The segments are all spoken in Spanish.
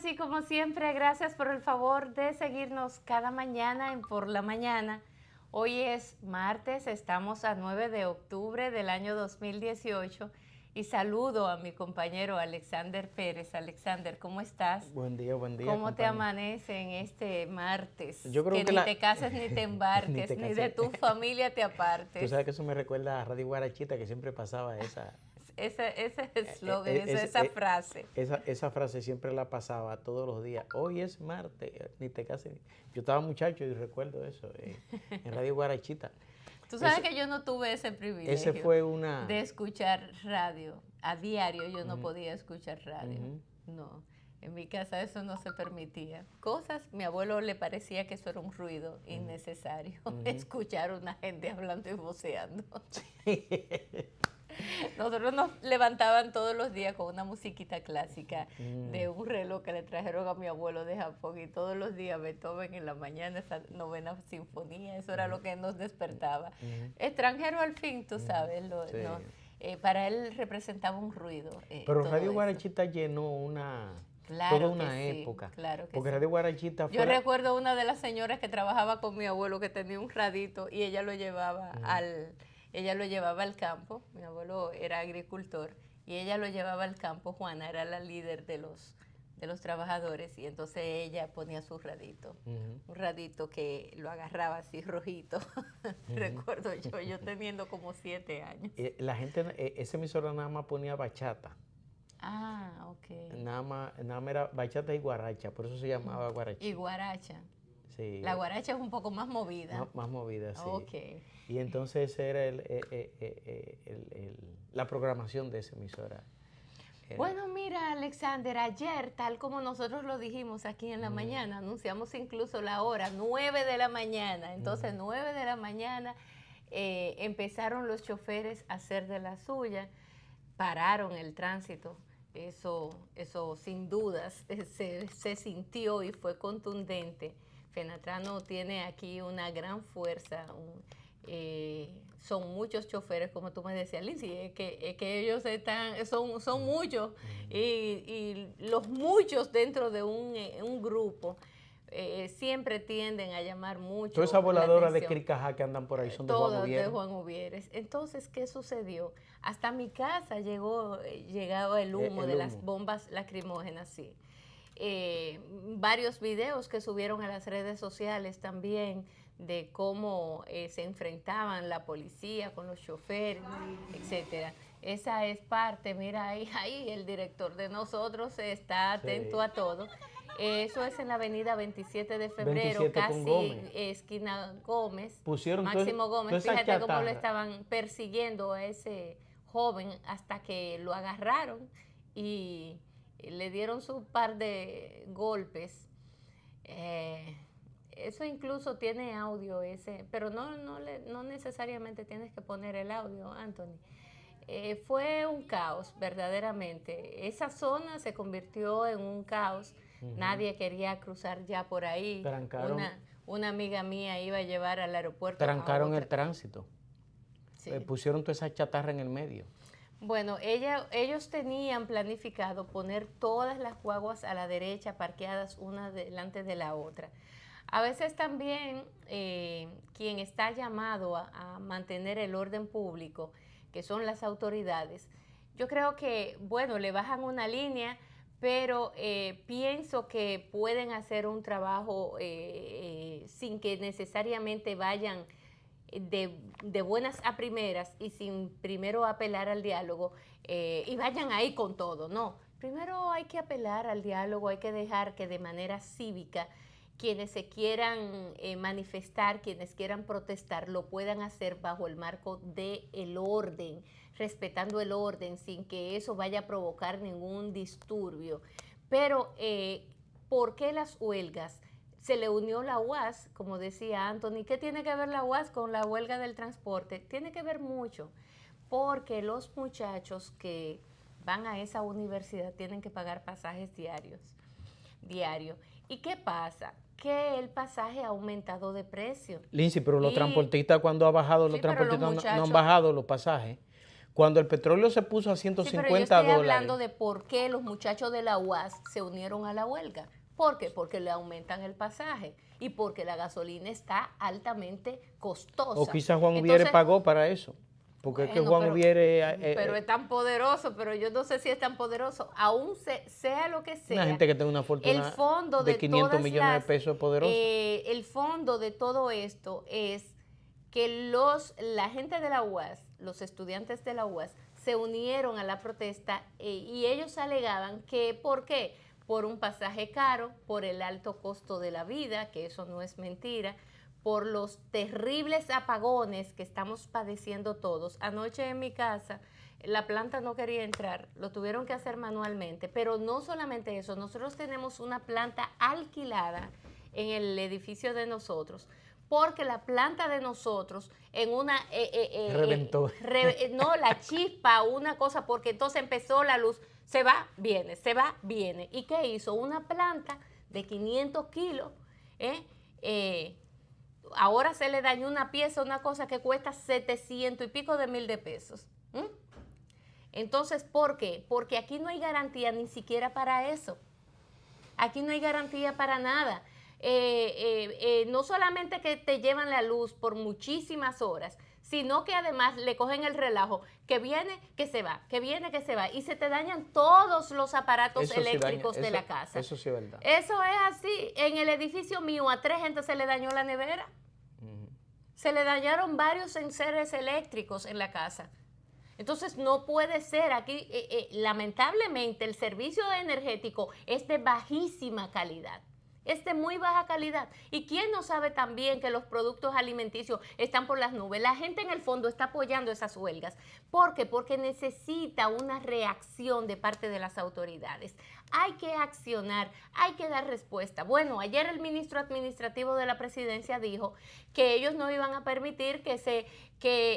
gracias y como siempre, gracias por el favor de seguirnos cada mañana en Por la Mañana. Hoy es martes, estamos a 9 de octubre del año 2018 y saludo a mi compañero Alexander Pérez. Alexander, ¿cómo estás? Buen día, ¿Cómo compañero. te amanece en este martes? Yo creo que ni te cases ni te embarques, ni de tu familia te apartes. Tú sabes que eso me recuerda a Radio Guarachita, que siempre pasaba Ese eslogan, esa frase. Esa frase siempre la pasaba todos los días. Hoy es martes, ni te cases. Yo estaba muchacho y recuerdo eso en Radio Guarachita. Tú sabes que yo no tuve ese privilegio ese fue una... de escuchar radio. A diario yo no podía escuchar radio. No, en mi casa eso no se permitía. Mi abuelo le parecía que eso era un ruido innecesario, escuchar a una gente hablando y voceando. Nosotros nos levantaban todos los días con una musiquita clásica de un reloj que le trajeron a mi abuelo de Japón y todos los días Beethoven en la mañana, esa novena sinfonía, eso era lo que nos despertaba. Extranjero al fin, tú sabes, para él representaba un ruido. Pero Radio Guarachita llenó toda una época. Claro que porque sí. Radio Guarachita fue... Yo recuerdo una de las señoras que trabajaba con mi abuelo que tenía un radito y ella lo llevaba al campo. Mi abuelo era agricultor y ella lo llevaba al campo. Juana era la líder de los trabajadores y entonces ella ponía su radito, un radito que lo agarraba así rojito. Recuerdo yo teniendo como 7 años. La gente, esa emisora nada más ponía bachata. Ah, ok. Nada más era bachata y guaracha, por eso se llamaba guarachita. Y guaracha. Sí. La guaracha es un poco más movida. Más movida, sí. Okay. Y entonces era la programación de esa emisora. Bueno, mira, Alexander, ayer, tal como nosotros lo dijimos aquí en la mañana, anunciamos incluso la hora, 9 de la mañana. Entonces, 9 de la mañana empezaron los choferes a hacer de la suya, pararon el tránsito. Eso sin dudas se sintió y fue contundente. Fenatrano tiene aquí una gran fuerza, son muchos choferes, como tú me decías, Lindsay, es que ellos son muchos y los muchos dentro de un grupo siempre tienden a llamar mucho. Todas esas voladoras de Cricajá que andan por ahí son de Juan Uvieres. Todas de Juan Uvieres. Entonces, ¿qué sucedió? Hasta mi casa llegaba el humo de las bombas lacrimógenas, sí. Varios videos que subieron a las redes sociales también de cómo se enfrentaban la policía con los choferes, etcétera. Esa es parte, mira, ahí el director de nosotros está atento a todo. Eso es en la avenida 27 de febrero, 27 casi esquina Gómez, Máximo Gómez. Fíjate cómo lo estaban persiguiendo a ese joven hasta que lo agarraron y le dieron su par de golpes. Eso incluso tiene audio pero no necesariamente tienes que poner el audio, Anthony. Fue un caos, verdaderamente. Esa zona se convirtió en un caos. Nadie quería cruzar ya por ahí. Una amiga mía iba a llevar al aeropuerto. Trancaron el tránsito. Sí. Pusieron toda esa chatarra en el medio. Bueno, ellos tenían planificado poner todas las guaguas a la derecha, parqueadas una delante de la otra. A veces también quien está llamado a mantener el orden público, que son las autoridades, yo creo que, bueno, le bajan una línea, pero pienso que pueden hacer un trabajo sin que necesariamente vayan de buenas a primeras y sin primero apelar al diálogo y vayan ahí con todo, no. Primero hay que apelar al diálogo, hay que dejar que de manera cívica quienes se quieran manifestar, quienes quieran protestar, lo puedan hacer bajo el marco del orden, respetando el orden, sin que eso vaya a provocar ningún disturbio. Pero, ¿por qué las huelgas? Se le unió la UAS, como decía Anthony. ¿Qué tiene que ver la UAS con la huelga del transporte? Tiene que ver mucho, porque los muchachos que van a esa universidad tienen que pagar pasajes diario. ¿Y qué pasa? Que el pasaje ha aumentado de precio. Lindsay, pero los transportistas cuando ha bajado, los transportistas no han bajado los pasajes. Cuando el petróleo se puso a Sí, pero yo 150 estoy dólares. hablando de por qué los muchachos de la UAS se unieron a la huelga. ¿Por qué? Porque le aumentan el pasaje y porque la gasolina está altamente costosa. O quizás Juan Ubiere pagó para eso. Porque es que Juan Ubiere... pero es tan poderoso, pero yo no sé si es tan poderoso. Aún sea lo que sea. Una gente que tenga una fortuna de 500 millones de pesos es poderosa. El fondo de todo esto es que la gente de la UAS, los estudiantes de la UAS, se unieron a la protesta y ellos alegaban que, ¿por qué? Por un pasaje caro, por el alto costo de la vida, que eso no es mentira, por los terribles apagones que estamos padeciendo todos. Anoche en mi casa la planta no quería entrar, lo tuvieron que hacer manualmente, pero no solamente eso, nosotros tenemos una planta alquilada en el edificio de nosotros, porque la planta de nosotros en una... reventó. No, la chispa, una cosa, porque entonces empezó la luz, se va, viene, se va, viene. ¿Y qué hizo? Una planta de 500 kilos, ahora se le dañó una pieza, una cosa que cuesta 700 y pico de mil de pesos. Entonces, ¿por qué? Porque aquí no hay garantía ni siquiera para eso. Aquí no hay garantía para nada. No solamente que te llevan la luz por muchísimas horas, sino que además le cogen el relajo, que viene, que se va, que viene, que se va, y se te dañan todos los aparatos eléctricos de la casa. Eso sí es verdad. Eso es así. En el edificio mío a 3 gente se le dañó la nevera. Se le dañaron varios enseres eléctricos en la casa. Entonces no puede ser. Aquí, lamentablemente, el servicio energético es de bajísima calidad. Es de muy baja calidad. ¿Y quién no sabe también que los productos alimenticios están por las nubes? La gente en el fondo está apoyando esas huelgas. ¿Por qué? Porque necesita una reacción de parte de las autoridades. Hay que accionar, hay que dar respuesta. Bueno, ayer el ministro administrativo de la presidencia dijo que ellos no iban a permitir que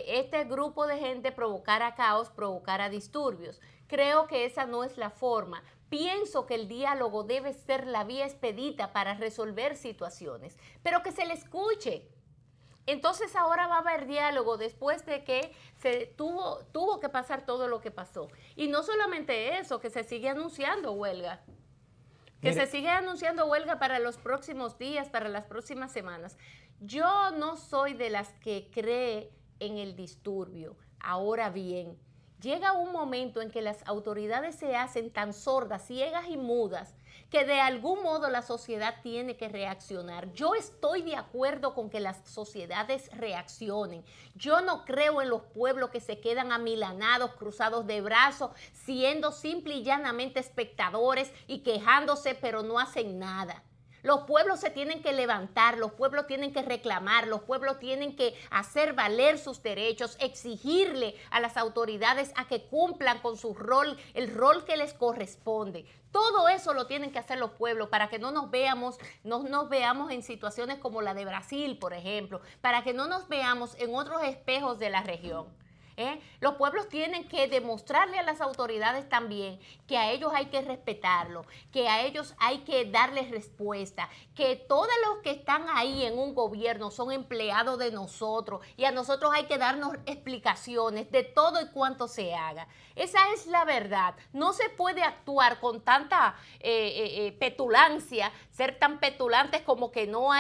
este grupo de gente provocara caos, provocara disturbios. Creo que esa no es la forma. Pienso que el diálogo debe ser la vía expedita para resolver situaciones, pero que se le escuche. Entonces ahora va a haber diálogo después de que se tuvo que pasar todo lo que pasó. Y no solamente eso, que se sigue anunciando huelga. Se sigue anunciando huelga para los próximos días, para las próximas semanas. Yo no soy de las que cree en el disturbio. Ahora bien, llega un momento en que las autoridades se hacen tan sordas, ciegas y mudas, que de algún modo la sociedad tiene que reaccionar. Yo estoy de acuerdo con que las sociedades reaccionen. Yo no creo en los pueblos que se quedan amilanados, cruzados de brazos, siendo simple y llanamente espectadores y quejándose, pero no hacen nada. Los pueblos se tienen que levantar, los pueblos tienen que reclamar, los pueblos tienen que hacer valer sus derechos, exigirle a las autoridades a que cumplan con su rol, el rol que les corresponde. Todo eso lo tienen que hacer los pueblos para que no nos veamos en situaciones como la de Brasil, por ejemplo, para que no nos veamos en otros espejos de la región. Los pueblos tienen que demostrarle a las autoridades también que a ellos hay que respetarlo, que a ellos hay que darles respuesta, que todos los que están ahí en un gobierno son empleados de nosotros y a nosotros hay que darnos explicaciones de todo y cuanto se haga. Esa es la verdad. No se puede actuar con tanta petulancia, ser tan petulantes como que no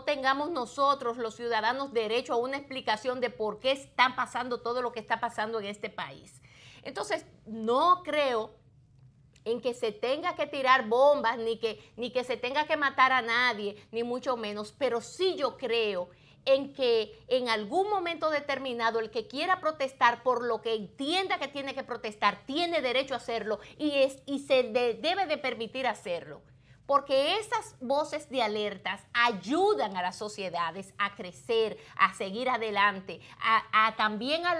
tengamos nosotros los ciudadanos derecho a una explicación de por qué están pasando todo lo que está pasando en este país. Entonces, no creo en que se tenga que tirar bombas, ni que se tenga que matar a nadie, ni mucho menos, pero sí yo creo en que en algún momento determinado el que quiera protestar por lo que entienda que tiene que protestar, tiene derecho a hacerlo y se debe de permitir hacerlo. Porque esas voces de alertas ayudan a las sociedades a crecer, a seguir adelante, a también a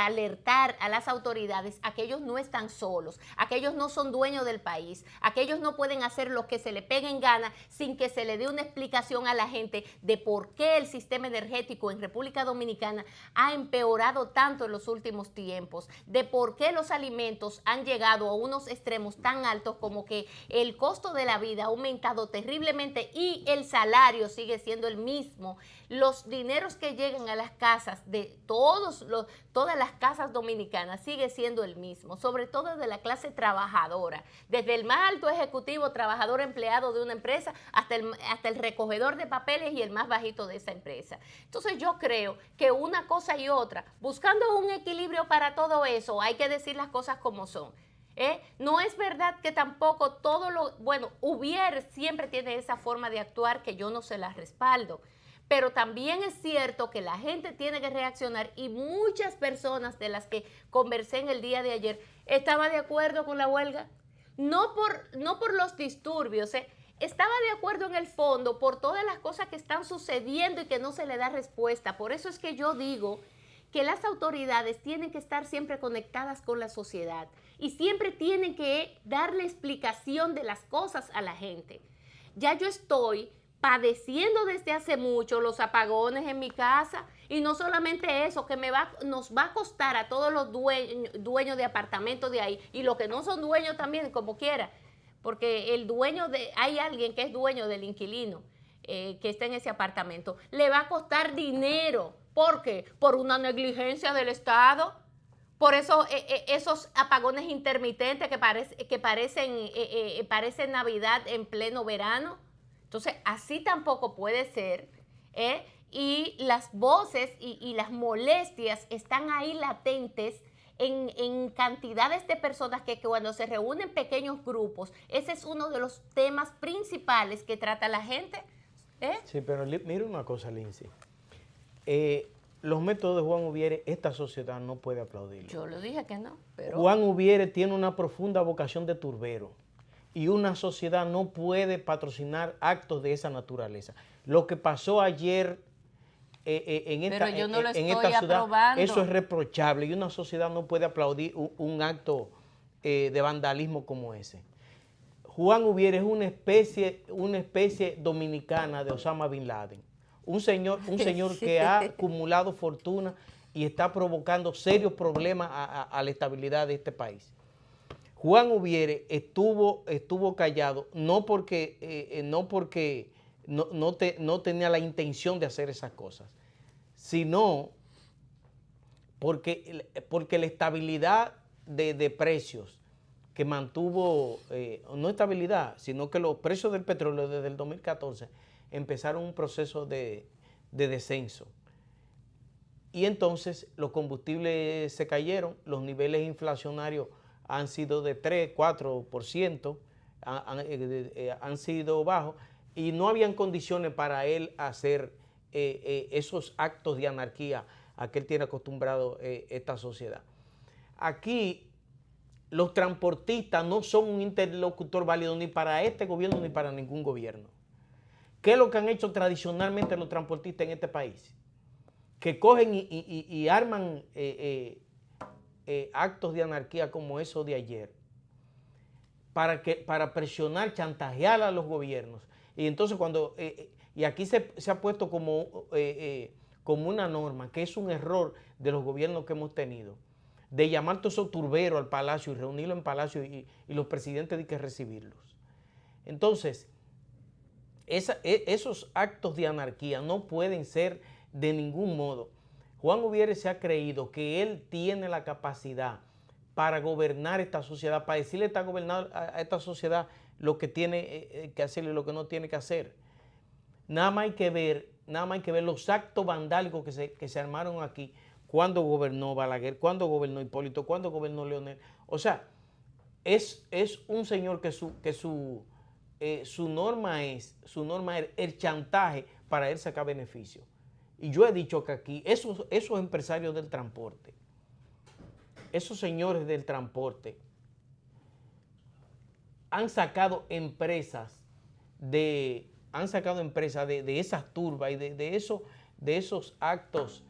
alertar a las autoridades a que ellos no están solos, a que ellos no son dueños del país, a que ellos no pueden hacer lo que se le pegue en gana sin que se le dé una explicación a la gente de por qué el sistema energético en República Dominicana ha empeorado tanto en los últimos tiempos, de por qué los alimentos han llegado a unos extremos tan altos como que el costo de la vida vida ha aumentado terriblemente y el salario sigue siendo el mismo, los dineros que llegan a las casas de todas las casas dominicanas sigue siendo el mismo, sobre todo de la clase trabajadora, desde el más alto ejecutivo, trabajador empleado de una empresa, hasta el recogedor de papeles y el más bajito de esa empresa. Entonces yo creo que una cosa y otra, buscando un equilibrio para todo eso, hay que decir las cosas como son. No es verdad que tampoco Ubier siempre tiene esa forma de actuar que yo no se la respaldo, pero también es cierto que la gente tiene que reaccionar y muchas personas de las que conversé en el día de ayer estaban de acuerdo con la huelga, no por los disturbios, estaba de acuerdo en el fondo por todas las cosas que están sucediendo y que no se le da respuesta. Por eso es que yo digo que las autoridades tienen que estar siempre conectadas con la sociedad y siempre tienen que darle explicación de las cosas a la gente. Ya yo estoy padeciendo desde hace mucho los apagones en mi casa y no solamente eso, que nos va a costar a todos los dueños de apartamentos de ahí y los que no son dueños también, como quiera, porque hay alguien que es dueño del inquilino que está en ese apartamento, le va a costar dinero. ¿Por qué? Por una negligencia del Estado. Por eso esos apagones intermitentes que parecen Navidad en pleno verano. Entonces, así tampoco puede ser. Y las voces y las molestias están ahí latentes en cantidades de personas que cuando se reúnen pequeños grupos, ese es uno de los temas principales que trata la gente. Sí, pero mira una cosa, Lindsay. Los métodos de Juan Ubiere, esta sociedad no puede aplaudirlo. Yo lo dije que no, pero... Juan Ubiere tiene una profunda vocación de turbero y una sociedad no puede patrocinar actos de esa naturaleza. Lo que pasó ayer en esta ciudad, aprobando. eso es reprochable y una sociedad no puede aplaudir un acto de vandalismo como ese. Juan Ubiere es una especie dominicana de Osama Bin Laden. Un señor que ha acumulado fortuna y está provocando serios problemas a la estabilidad de este país. Juan Ubiere estuvo callado no porque no tenía la intención de hacer esas cosas, sino porque la estabilidad de precios que mantuvo, no estabilidad, sino que los precios del petróleo desde el 2014 empezaron un proceso de descenso. Y entonces los combustibles se cayeron, los niveles inflacionarios han sido de 3, 4%, han sido bajos, y no habían condiciones para él hacer esos actos de anarquía a que él tiene acostumbrado esta sociedad. Aquí los transportistas no son un interlocutor válido ni para este gobierno ni para ningún gobierno. ¿Qué es lo que han hecho tradicionalmente los transportistas en este país? Que cogen y arman actos de anarquía como eso de ayer para presionar, chantajear a los gobiernos. Y entonces y aquí se ha puesto como una norma, que es un error de los gobiernos que hemos tenido, de llamar todos esos turberos al palacio y reunirlos en palacio y los presidentes de que recibirlos. Entonces, esos actos de anarquía no pueden ser de ningún modo. Juan Ubiere se ha creído que él tiene la capacidad para gobernar esta sociedad, para decirle a esta sociedad lo que tiene que hacer y lo que no tiene que hacer. Nada más hay que ver los actos vandálicos que se armaron aquí cuando gobernó Balaguer, cuando gobernó Hipólito, cuando gobernó Leonel. O sea, es un señor que su norma es el chantaje para él sacar beneficio. Y yo he dicho que aquí esos empresarios del transporte, esos señores del transporte, han sacado empresas de esas turbas y de esos actos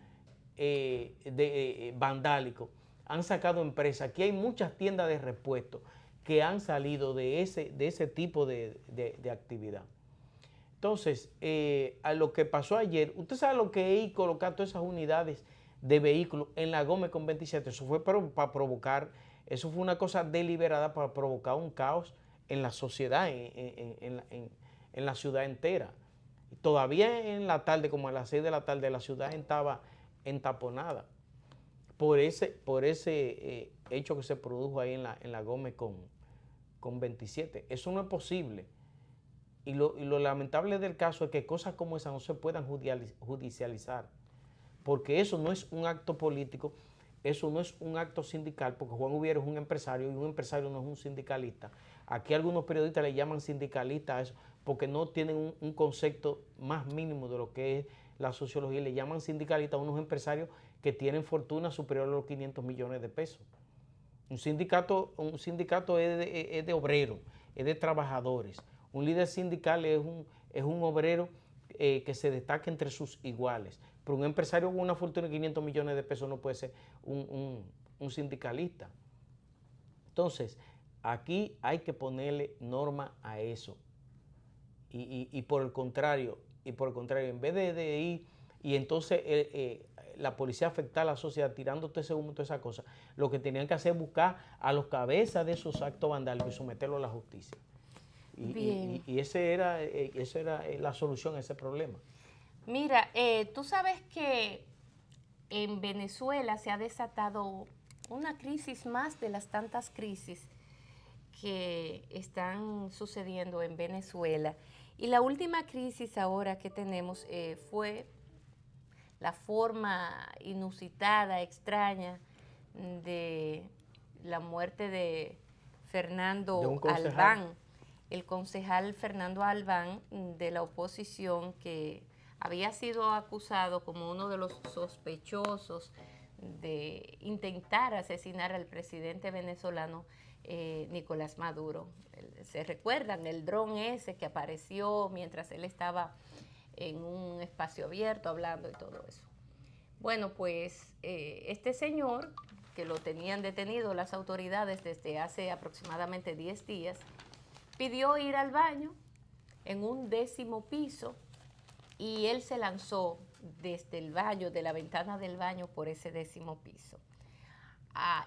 vandálicos. Han sacado empresas. Aquí hay muchas tiendas de repuestos que han salido de ese tipo de actividad. Entonces, a lo que pasó ayer, usted sabe lo que es colocar todas esas unidades de vehículos en la Gómez con 27, eso fue para provocar, eso fue una cosa deliberada para provocar un caos en la sociedad, en la ciudad entera. Todavía en la tarde, como a las 6 de la tarde, la ciudad estaba entaponada por ese hecho que se produjo ahí en la Gómez con 27. Eso no es posible. Y lo lamentable del caso es que cosas como esas no se puedan judicializar, porque eso no es un acto político, eso no es un acto sindical, porque Juan Ubiero es un empresario y un empresario no es un sindicalista. Aquí algunos periodistas le llaman sindicalista a eso porque no tienen un concepto más mínimo de lo que es la sociología, le llaman sindicalista a unos empresarios que tienen fortuna superior a los 500 millones de pesos. Un sindicato es de obreros, es de trabajadores. Un líder sindical es un obrero que se destaca entre sus iguales. Pero un empresario con una fortuna de 500 millones de pesos no puede ser un sindicalista. Entonces, aquí hay que ponerle norma a eso. Y por el contrario, en vez de ir y entonces la policía afectar a la sociedad tirando todo ese humo, todas esas cosas, lo que tenían que hacer es buscar a los cabezas de esos actos vandálicos y someterlos a la justicia. Y esa era la solución a ese problema. Mira, tú sabes que en Venezuela se ha desatado una crisis más de las tantas crisis que están sucediendo en Venezuela. Y la última crisis ahora que tenemos fue la forma inusitada, extraña, de la muerte de Fernando Albán, el concejal Fernando Albán de la oposición, que había sido acusado como uno de los sospechosos de intentar asesinar al presidente venezolano Nicolás Maduro. ¿Se recuerdan? El dron ese que apareció mientras él estaba en un espacio abierto hablando y todo eso. Bueno, pues este señor, que lo tenían detenido las autoridades desde hace aproximadamente 10 días, pidió ir al baño en un 10º piso y él se lanzó desde el baño, de la ventana del baño, por ese 10º piso.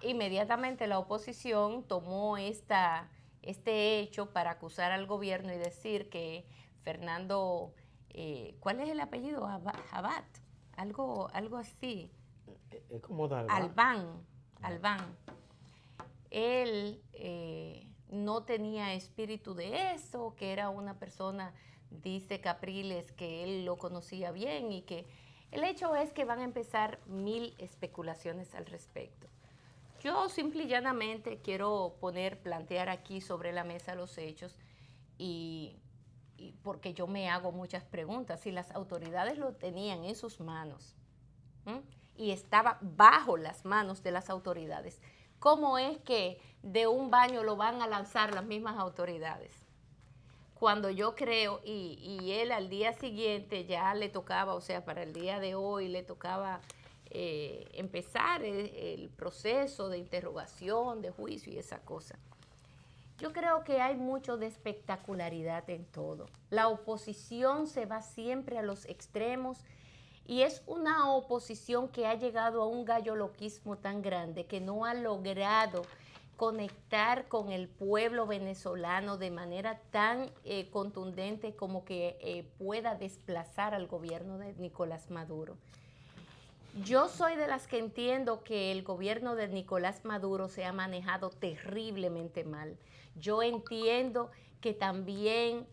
Inmediatamente la oposición tomó este hecho para acusar al gobierno y decir que Fernando, ¿cuál es el apellido? Abad, algo así. Es como Albán. Él no tenía espíritu de eso, que era una persona, dice Capriles, que él lo conocía bien, y que el hecho es que van a empezar 1000 especulaciones al respecto. Yo simple y llanamente quiero plantear aquí sobre la mesa los hechos y porque yo me hago muchas preguntas. Si las autoridades lo tenían en sus manos y estaba bajo las manos de las autoridades, ¿cómo es que de un baño lo van a lanzar las mismas autoridades? Cuando yo creo, y él al día siguiente ya le tocaba, o sea, para el día de hoy le tocaba empezar el proceso de interrogación, de juicio y esa cosa. Yo creo que hay mucho de espectacularidad en todo. La oposición se va siempre a los extremos y es una oposición que ha llegado a un galloloquismo tan grande que no ha logrado conectar con el pueblo venezolano de manera tan contundente como que pueda desplazar al gobierno de Nicolás Maduro. Yo soy de las que entiendo que el gobierno de Nicolás Maduro se ha manejado terriblemente mal. Yo entiendo que también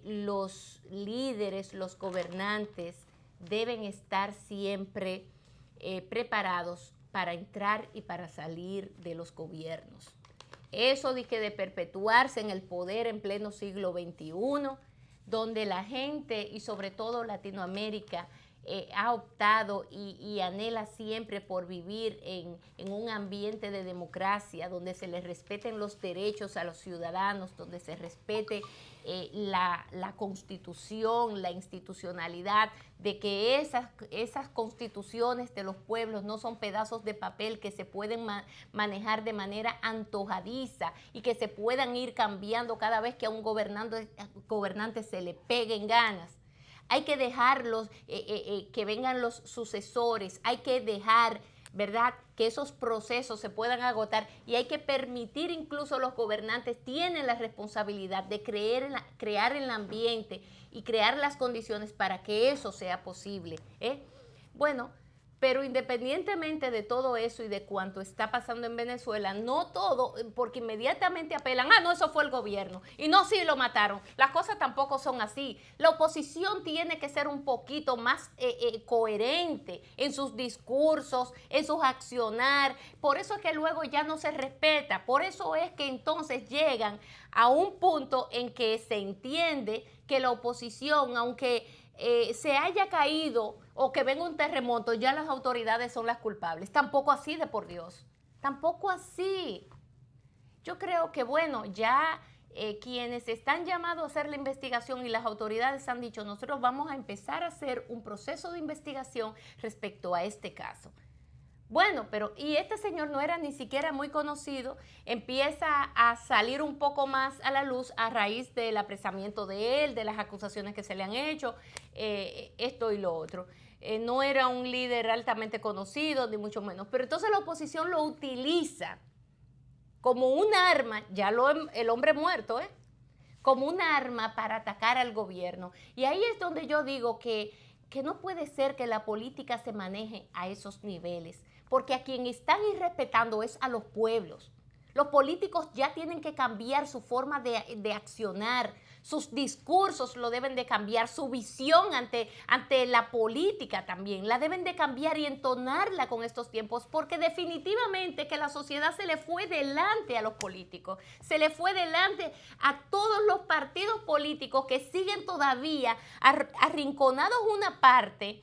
los líderes, los gobernantes deben estar siempre preparados para entrar y para salir de los gobiernos. Eso de perpetuarse en el poder en pleno siglo XXI, donde la gente y sobre todo Latinoamérica ha optado y anhela siempre por vivir en un ambiente de democracia, donde se les respeten los derechos a los ciudadanos, donde se respete la constitución, la institucionalidad, de que esas constituciones de los pueblos no son pedazos de papel que se pueden manejar de manera antojadiza y que se puedan ir cambiando cada vez que a un gobernante se le peguen ganas. Hay que dejarlos, que vengan los sucesores, hay que dejar ¿verdad?, que esos procesos se puedan agotar, y hay que permitir, incluso los gobernantes tienen la responsabilidad de crear el ambiente y crear las condiciones para que eso sea posible. Bueno, pero independientemente de todo eso y de cuánto está pasando en Venezuela, no todo, porque inmediatamente apelan, no, eso fue el gobierno, y no, sí, lo mataron. Las cosas tampoco son así. La oposición tiene que ser un poquito más coherente en sus discursos, en sus accionar. Por eso es que luego ya no se respeta. Por eso es que entonces llegan a un punto en que se entiende que la oposición, aunque se haya caído o que venga un terremoto, ya las autoridades son las culpables. Tampoco así, de por Dios. Tampoco así. Yo creo que, bueno, ya quienes están llamados a hacer la investigación y las autoridades han dicho, nosotros vamos a empezar a hacer un proceso de investigación respecto a este caso. Bueno, pero y este señor no era ni siquiera muy conocido, empieza a salir un poco más a la luz a raíz del apresamiento de él, de las acusaciones que se le han hecho, esto y lo otro. No era un líder altamente conocido, ni mucho menos, pero entonces la oposición lo utiliza como un arma, el hombre muerto, como un arma para atacar al gobierno. Y ahí es donde yo digo que no puede ser que la política se maneje a esos niveles, porque a quien están irrespetando es a los pueblos. Los políticos ya tienen que cambiar su forma de accionar, sus discursos lo deben de cambiar, su visión ante la política también, la deben de cambiar y entonarla con estos tiempos, porque definitivamente que la sociedad se le fue delante a los políticos, se le fue delante a todos los partidos políticos que siguen todavía arrinconados una parte,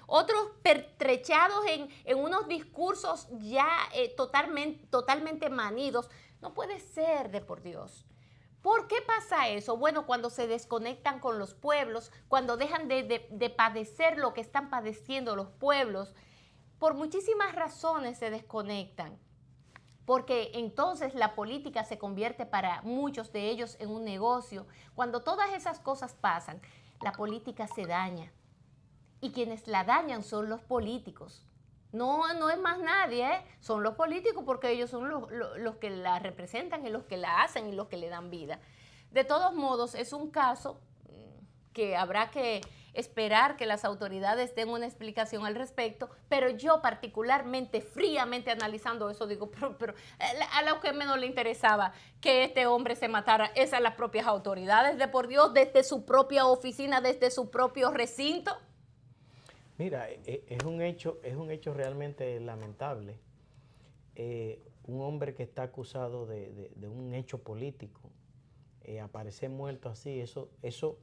otros pertrechados en unos discursos ya totalmente manidos. No puede ser, de por Dios. ¿Por qué pasa eso? Bueno, cuando se desconectan con los pueblos, cuando dejan de padecer lo que están padeciendo los pueblos, por muchísimas razones se desconectan. Porque entonces la política se convierte para muchos de ellos en un negocio. Cuando todas esas cosas pasan, la política se daña. Y quienes la dañan son los políticos. No es más nadie, son los políticos, porque ellos son los que la representan y los que la hacen y los que le dan vida. De todos modos, es un caso que habrá que esperar que las autoridades den una explicación al respecto, pero yo particularmente, fríamente analizando eso, digo, pero a lo que menos le interesaba que este hombre se matara es a las propias autoridades, de por Dios, desde su propia oficina, desde su propio recinto. Mira, es un hecho realmente lamentable. Un hombre que está acusado de un hecho político, aparecer muerto así, eso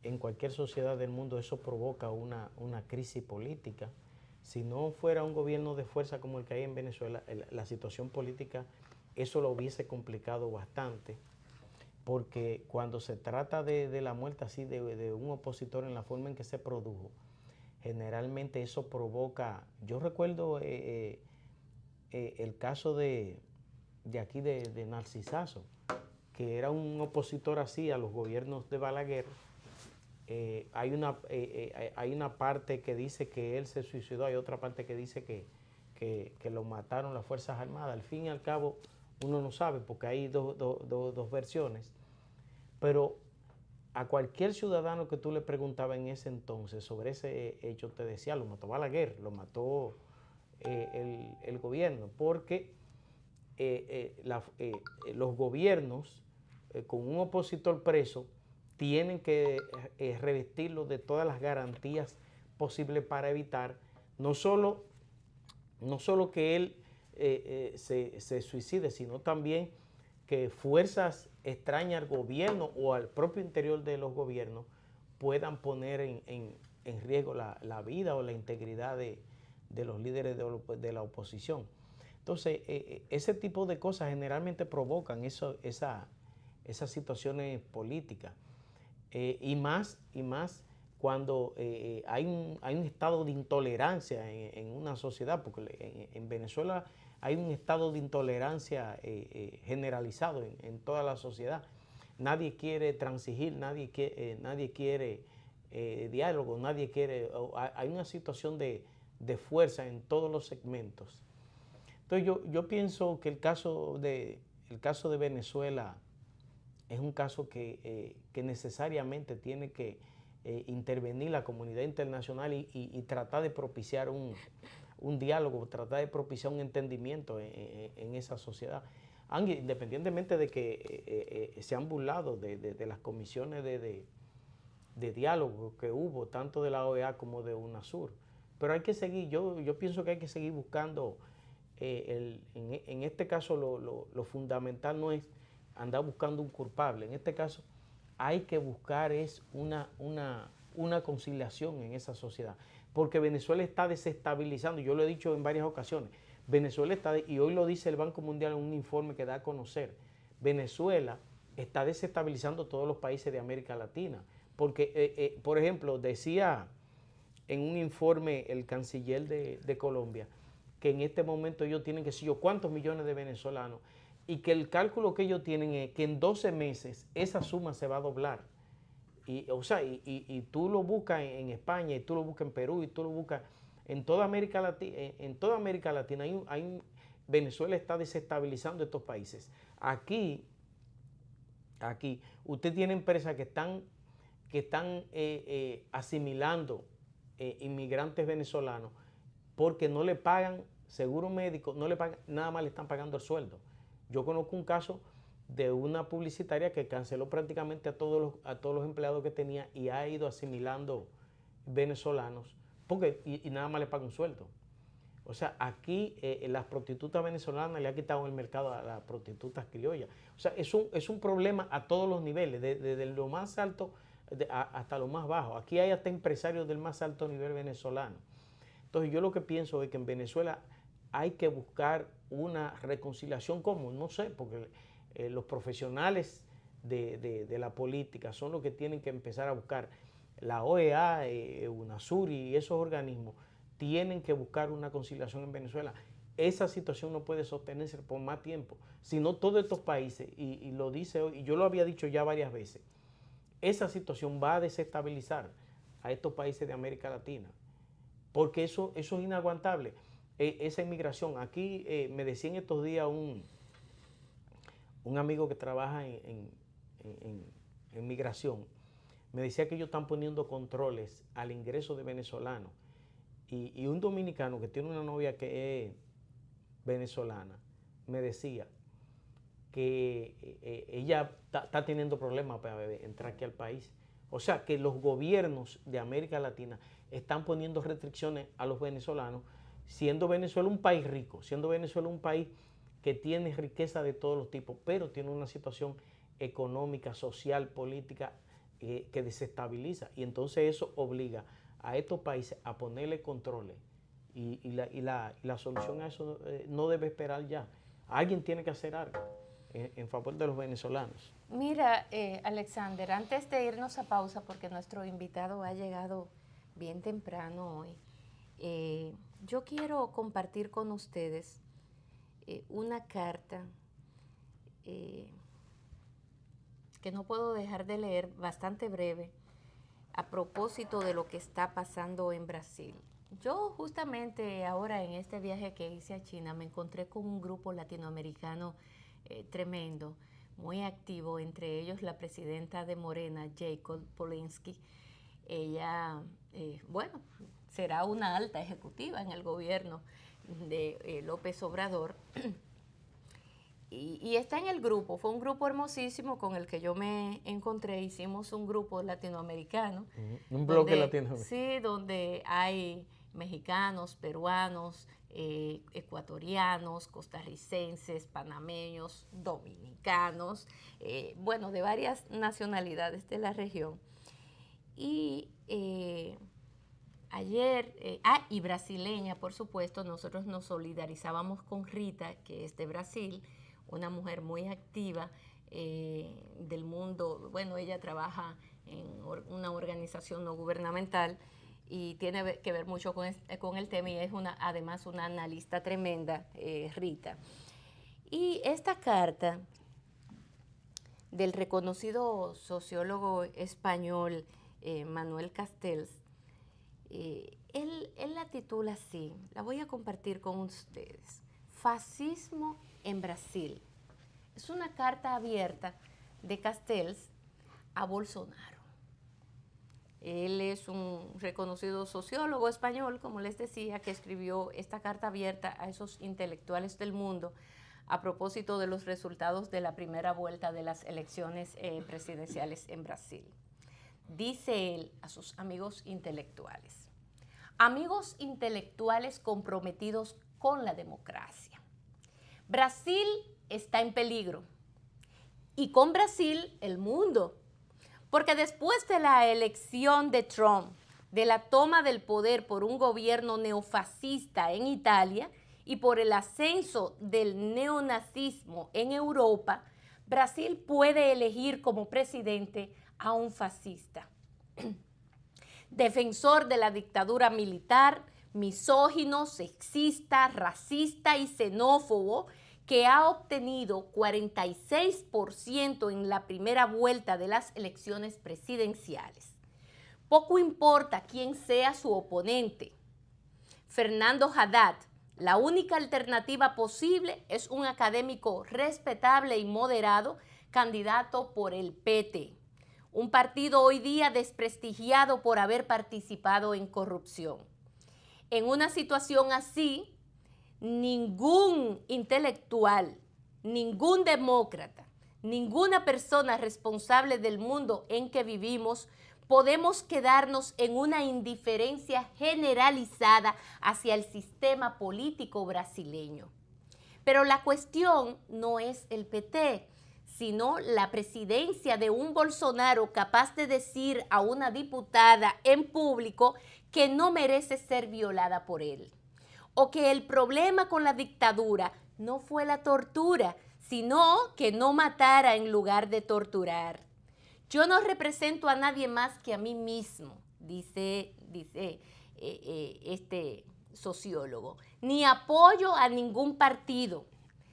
en cualquier sociedad del mundo, eso provoca una crisis política. Si no fuera un gobierno de fuerza como el que hay en Venezuela, la situación política, eso lo hubiese complicado bastante, porque cuando se trata de la muerte así de un opositor en la forma en que se produjo, generalmente eso provoca, yo recuerdo el caso de aquí de Narcisazo, que era un opositor así a los gobiernos de Balaguer. Hay una parte que dice que él se suicidó, hay otra parte que dice que lo mataron las Fuerzas Armadas. Al fin y al cabo uno no sabe, porque hay dos versiones, pero a cualquier ciudadano que tú le preguntabas en ese entonces sobre ese hecho, te decía, lo mató Balaguer, lo mató el gobierno, porque los gobiernos con un opositor preso tienen que revestirlo de todas las garantías posibles para evitar no solo que él se suicide, sino también que fuerzas extrañas al gobierno o al propio interior de los gobiernos puedan poner en riesgo la vida o la integridad de los líderes de la oposición. Entonces, ese tipo de cosas generalmente provocan esas situaciones políticas. Y más cuando hay un estado de intolerancia en una sociedad, porque en Venezuela hay un estado de intolerancia generalizado en toda la sociedad. Nadie quiere transigir, nadie quiere diálogo, nadie quiere. Hay una situación de de fuerza en todos los segmentos. Entonces yo pienso que el caso de Venezuela es un caso que necesariamente tiene que intervenir la comunidad internacional y tratar de propiciar un diálogo, tratar de propiciar un entendimiento en esa sociedad. Independientemente de que se han burlado de las comisiones de diálogo que hubo, tanto de la OEA como de UNASUR. Pero hay que seguir, yo pienso que hay que seguir buscando, en este caso lo fundamental no es andar buscando un culpable, en este caso hay que buscar es una conciliación en esa sociedad, porque Venezuela está desestabilizando, yo lo he dicho en varias ocasiones, Venezuela está, y hoy lo dice el Banco Mundial en un informe que da a conocer, Venezuela está desestabilizando todos los países de América Latina, porque, por ejemplo, decía en un informe el canciller de Colombia, que en este momento ellos tienen, que sé yo, cuántos millones de venezolanos, y que el cálculo que ellos tienen es que en 12 meses esa suma se va a doblar. Y tú lo buscas en España, y tú lo buscas en Perú, y tú lo buscas en toda América Latina. En toda América Latina Venezuela está desestabilizando estos países. Aquí, usted tiene empresas que están asimilando inmigrantes venezolanos porque no le pagan seguro médico, no le pagan, nada más le están pagando el sueldo. Yo conozco un caso de una publicitaria que canceló prácticamente a todos los empleados que tenía y ha ido asimilando venezolanos porque y nada más le pagan un sueldo. O sea, aquí las prostitutas venezolanas le han quitado el mercado a las prostitutas criollas. O sea, es un problema a todos los niveles, desde lo más alto hasta lo más bajo. Aquí hay hasta empresarios del más alto nivel venezolano. Entonces yo lo que pienso es que en Venezuela hay que buscar una reconciliación común, no sé, porque los profesionales de la política son los que tienen que empezar a buscar. La OEA, UNASUR y esos organismos tienen que buscar una conciliación en Venezuela. Esa situación no puede sostenerse por más tiempo, sino todos estos países, y lo dice hoy, y yo lo había dicho ya varias veces, esa situación va a desestabilizar a estos países de América Latina, porque eso es inaguantable. Esa inmigración, aquí me decía en estos días un amigo que trabaja en migración, me decía que ellos están poniendo controles al ingreso de venezolanos, y un dominicano que tiene una novia que es venezolana, me decía que ella está teniendo problemas para entrar aquí al país. O sea que los gobiernos de América Latina están poniendo restricciones a los venezolanos, siendo Venezuela un país rico, siendo Venezuela un país que tiene riqueza de todos los tipos, pero tiene una situación económica, social, política que desestabiliza. Y entonces eso obliga a estos países a ponerle controles. Y la solución a eso no debe esperar ya. Alguien tiene que hacer algo en favor de los venezolanos. Mira, Alexander, antes de irnos a pausa, porque nuestro invitado ha llegado bien temprano hoy, yo quiero compartir con ustedes una carta que no puedo dejar de leer, bastante breve, a propósito de lo que está pasando en Brasil. Yo justamente ahora en este viaje que hice a China me encontré con un grupo latinoamericano tremendo, muy activo, entre ellos la presidenta de Morena, Jacob Polinsky. Ella, bueno, será una alta ejecutiva en el gobierno de López Obrador. Y está en el grupo, fue un grupo hermosísimo con el que yo me encontré, hicimos un grupo latinoamericano. Un bloque latinoamericano. Sí, donde hay mexicanos, peruanos, ecuatorianos, costarricenses, panameños, dominicanos, bueno, de varias nacionalidades de la región. Y ayer, y brasileña, por supuesto, nosotros nos solidarizábamos con Rita, que es de Brasil, una mujer muy activa del mundo. Bueno, ella trabaja en una organización no gubernamental y tiene que ver mucho con el tema, y es además una analista tremenda, Rita. Y esta carta del reconocido sociólogo español Manuel Castells Él la titula así, la voy a compartir con ustedes. Fascismo en Brasil. Es una carta abierta de Castells a Bolsonaro. Él es un reconocido sociólogo español, como les decía, que escribió esta carta abierta a esos intelectuales del mundo a propósito de los resultados de la primera vuelta de las elecciones presidenciales en Brasil. Dice él a sus amigos intelectuales: amigos intelectuales comprometidos con la democracia. Brasil está en peligro y con Brasil el mundo. Porque después de la elección de Trump, de la toma del poder por un gobierno neofascista en Italia y por el ascenso del neonazismo en Europa, Brasil puede elegir como presidente a un fascista. Defensor de la dictadura militar, misógino, sexista, racista y xenófobo, que ha obtenido 46% en la primera vuelta de las elecciones presidenciales. Poco importa quién sea su oponente. Fernando Haddad, la única alternativa posible es un académico respetable y moderado, candidato por el PT, un partido hoy día desprestigiado por haber participado en corrupción. En una situación así, ningún intelectual, ningún demócrata, ninguna persona responsable del mundo en que vivimos podemos quedarnos en una indiferencia generalizada hacia el sistema político brasileño. Pero la cuestión no es el PT, sino la presidencia de un Bolsonaro capaz de decir a una diputada en público que no merece ser violada por él. O que el problema con la dictadura no fue la tortura, sino que no matara en lugar de torturar. Yo no represento a nadie más que a mí mismo, dice este sociólogo, ni apoyo a ningún partido.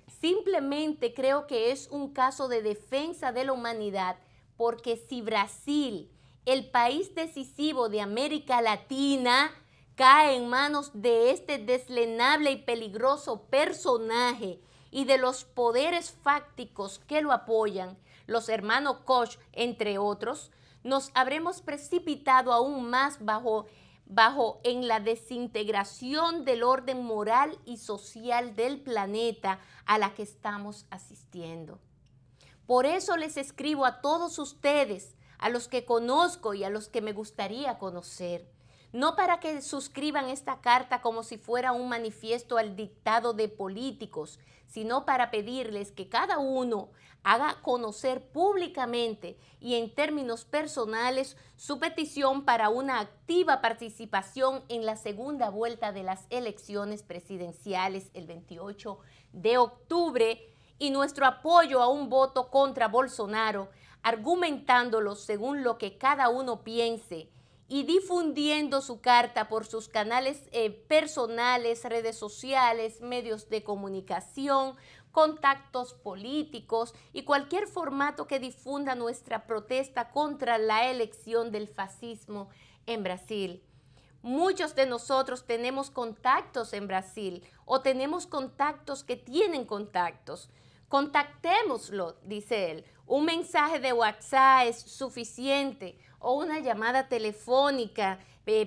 Simplemente creo que es un caso de defensa de la humanidad, porque si Brasil, el país decisivo de América Latina, cae en manos de este deslenable y peligroso personaje y de los poderes fácticos que lo apoyan, los hermanos Koch, entre otros, nos habremos precipitado aún más bajo en la desintegración del orden moral y social del planeta a la que estamos asistiendo. Por eso les escribo a todos ustedes, a los que conozco y a los que me gustaría conocer, no para que suscriban esta carta como si fuera un manifiesto al dictado de políticos, sino para pedirles que cada uno haga conocer públicamente y en términos personales su petición para una activa participación en la segunda vuelta de las elecciones presidenciales el 28 de octubre y nuestro apoyo a un voto contra Bolsonaro, argumentándolo según lo que cada uno piense y difundiendo su carta por sus canales personales, redes sociales, medios de comunicación, contactos políticos y cualquier formato que difunda nuestra protesta contra la elección del fascismo en Brasil. Muchos de nosotros tenemos contactos en Brasil o tenemos contactos que tienen contactos. Contactémoslo, dice él. Un mensaje de WhatsApp es suficiente o una llamada telefónica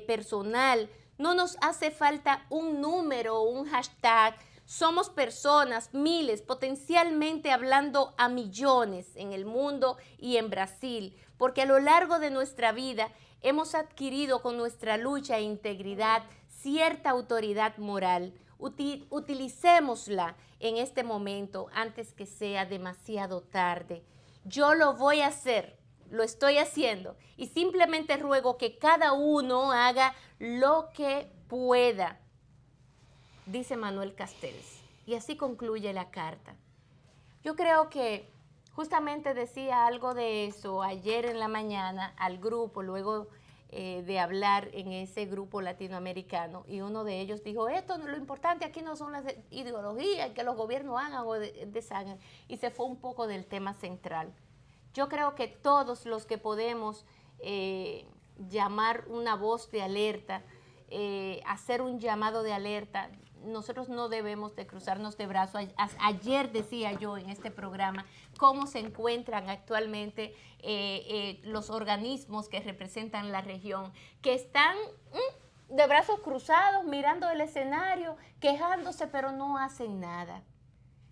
personal. No nos hace falta un número o un hashtag. Somos personas, miles, potencialmente hablando a millones en el mundo y en Brasil, porque a lo largo de nuestra vida hemos adquirido con nuestra lucha e integridad cierta autoridad moral. Utilicémosla en este momento antes que sea demasiado tarde. Yo lo voy a hacer, lo estoy haciendo y simplemente ruego que cada uno haga lo que pueda, dice Manuel Castells. Y así concluye la carta. Yo creo que justamente decía algo de eso ayer en la mañana al grupo, luego de hablar en ese grupo latinoamericano, y uno de ellos dijo, esto no es lo importante, aquí no son las ideologías que los gobiernos hagan o deshagan, y se fue un poco del tema central. Yo creo que todos los que podemos llamar una voz de alerta hacer un llamado de alerta. Nosotros no debemos de cruzarnos de brazos. Ayer decía yo en este programa cómo se encuentran actualmente los organismos que representan la región, que están de brazos cruzados, mirando el escenario, quejándose, pero no hacen nada.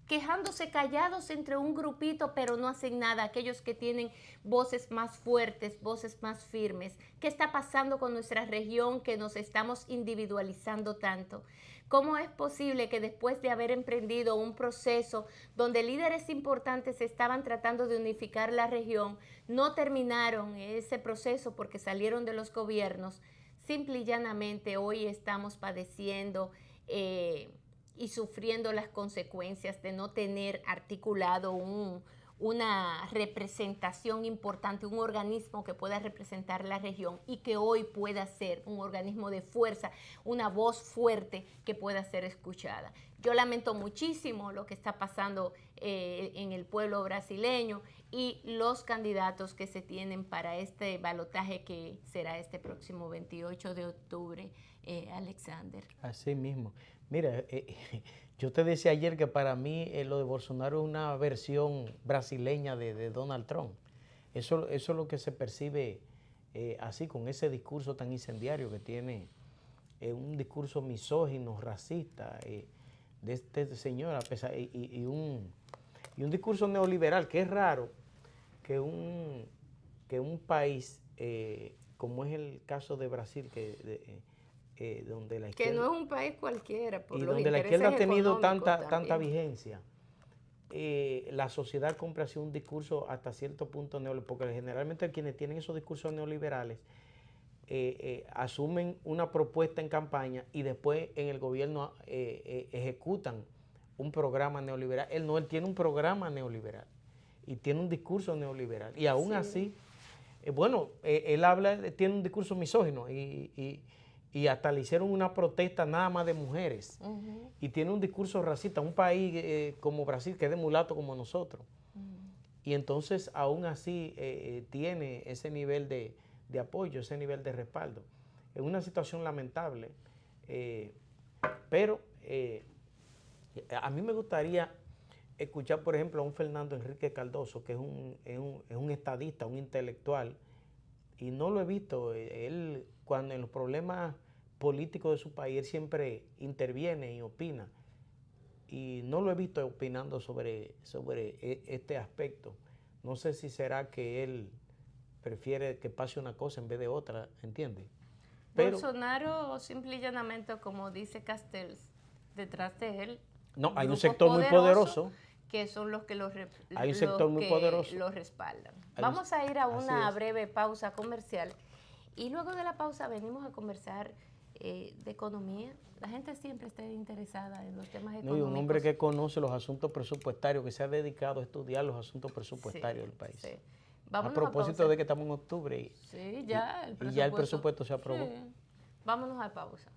Quejándose callados entre un grupito, pero no hacen nada. Aquellos que tienen voces más fuertes, voces más firmes. ¿Qué está pasando con nuestra región que nos estamos individualizando tanto? ¿Cómo es posible que después de haber emprendido un proceso donde líderes importantes estaban tratando de unificar la región, no terminaron ese proceso porque salieron de los gobiernos? Simple y llanamente hoy estamos padeciendo y sufriendo las consecuencias de no tener articulado una representación importante, un organismo que pueda representar la región y que hoy pueda ser un organismo de fuerza, una voz fuerte que pueda ser escuchada. Yo lamento muchísimo lo que está pasando en el pueblo brasileño y los candidatos que se tienen para este balotaje que será este próximo 28 de octubre, Alexander. Así mismo. Mira, yo te decía ayer que para mí lo de Bolsonaro es una versión brasileña de Donald Trump. Eso es lo que se percibe así, con ese discurso tan incendiario que tiene, un discurso misógino, racista, de este señor, a pesar, y un discurso neoliberal, que es raro que un país, como es el caso de Brasil, donde la izquierda, que no es un país cualquiera, por y donde la izquierda ha tenido tanta vigencia, la sociedad compra así un discurso hasta cierto punto neoliberal, porque generalmente quienes tienen esos discursos neoliberales asumen una propuesta en campaña y después en el gobierno ejecutan un programa neoliberal. Él tiene un programa neoliberal y tiene un discurso neoliberal. Y aún así, él tiene un discurso misógino y hasta le hicieron una protesta nada más de mujeres. Y tiene un discurso racista, un país como Brasil, que es de mulato como nosotros. Y entonces, aún así, tiene ese nivel de apoyo, ese nivel de respaldo. Es una situación lamentable, pero a mí me gustaría escuchar, por ejemplo, a un Fernando Enrique Cardoso, que es un estadista, un intelectual, y no lo he visto. Él, cuando en los problemas políticos de su país, él siempre interviene y opina, y no lo he visto opinando sobre este aspecto. No sé si será que él prefiere que pase una cosa en vez de otra, ¿entiendes? Pero Bolsonaro, simple y llanamente, como dice Castells, detrás de él, no, hay un sector muy poderoso, que son los que lo respaldan. Vamos a ir a una breve pausa comercial y luego de la pausa venimos a conversar de economía. La gente siempre está interesada en los temas económicos. No, y un hombre que conoce los asuntos presupuestarios, que se ha dedicado a estudiar los asuntos presupuestarios del país. Sí. A propósito de que estamos en octubre y ya el presupuesto se aprobó. Sí. Vámonos a pausa.